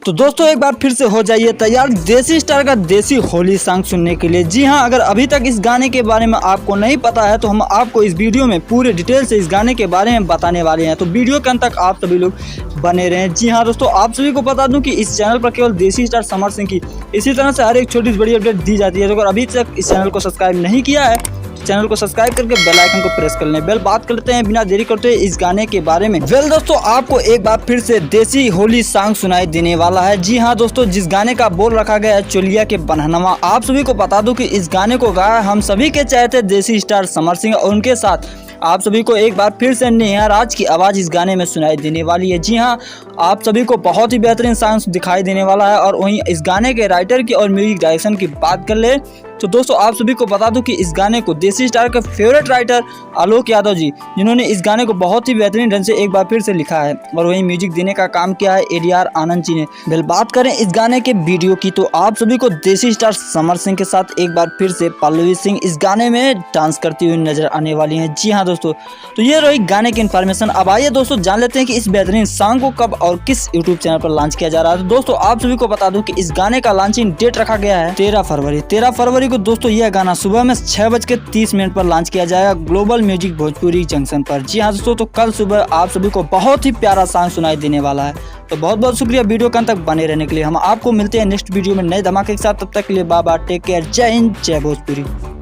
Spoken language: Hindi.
तो दोस्तों एक बार फिर से हो जाइए तैयार देसी स्टार का देसी होली सॉन्ग सुनने के लिए। जी हाँ, अगर अभी तक इस गाने के बारे में आपको नहीं पता है तो हम आपको इस वीडियो में पूरे डिटेल से इस गाने के बारे में बताने वाले हैं, तो वीडियो के अंत तक आप सभी लोग बने रहें। जी हाँ दोस्तों, आप सभी को बता दूं कि इस चैनल पर केवल देसी स्टार समर सिंह की इसी तरह से हर एक छोटी से बड़ी अपडेट दी जाती है। तो अगर अभी तक इस चैनल को सब्सक्राइब नहीं किया है, चैनल को सब्सक्राइब करके बेल आइकन को प्रेस कर लें। बेल बात करते हैं बिना देरी करते इस गाने के बारे में। वेल दोस्तों, आपको एक बार फिर से देसी होली सॉन्ग सुनाई देने वाला है। जी हाँ दोस्तों, जिस गाने का बोल रखा गया है चोलिया के बनहनवा। आप सभी को बता दूं कि इस गाने को गाया हम सभी के चाहते देसी स्टार समर सिंह और उनके साथ आप सभी को एक बार फिर से नेहा राज की आवाज़ इस गाने में सुनाई देने वाली है। जी हाँ, आप सभी को बहुत ही बेहतरीन सॉन्ग दिखाई देने वाला है। और वहीं इस गाने के राइटर की और म्यूजिक डायरेक्शन की बात कर ले तो दोस्तों आप सभी को बता दूं कि इस गाने को देसी स्टार के फेवरेट राइटर आलोक यादव जी, जिन्होंने इस गाने को बहुत ही बेहतरीन ढंग से एक बार फिर से लिखा है और वहीं म्यूजिक देने का काम किया है एडीआर आनंद जी ने। वेल बात करें इस गाने के वीडियो की तो आप सभी को देसी स्टार समर सिंह के साथ एक बार फिर से पल्लवी सिंह इस गाने में डांस करती हुई नजर आने वाली हैं। जी हाँ दोस्तों, तो ये रही गाने की इन्फॉर्मेशन। अब आइए दोस्तों जान लेते हैं कि इस बेहतरीन सॉन्ग को कब और किस यूट्यूब चैनल पर लॉन्च किया जा रहा है। तो दोस्तों आप सभी को बता दूं कि इस गाने का लॉन्चिंग डेट रखा गया है 13 फरवरी को। दोस्तों यह गाना सुबह में 6:30 पर लॉन्च किया जाएगा ग्लोबल म्यूजिक भोजपुरी जंक्शन पर। जी हाँ दोस्तों, तो कल सुबह आप सभी को बहुत ही प्यारा सॉन्ग सुनाई देने वाला है। तो बहुत बहुत शुक्रिया वीडियो के अंत तक बने रहने के लिए। हम आपको मिलते हैं नेक्स्ट वीडियो में नए धमाके के साथ। तब तक के लिए बाय बाय, टेक केयर, जय हिंद, जय भोजपुरी।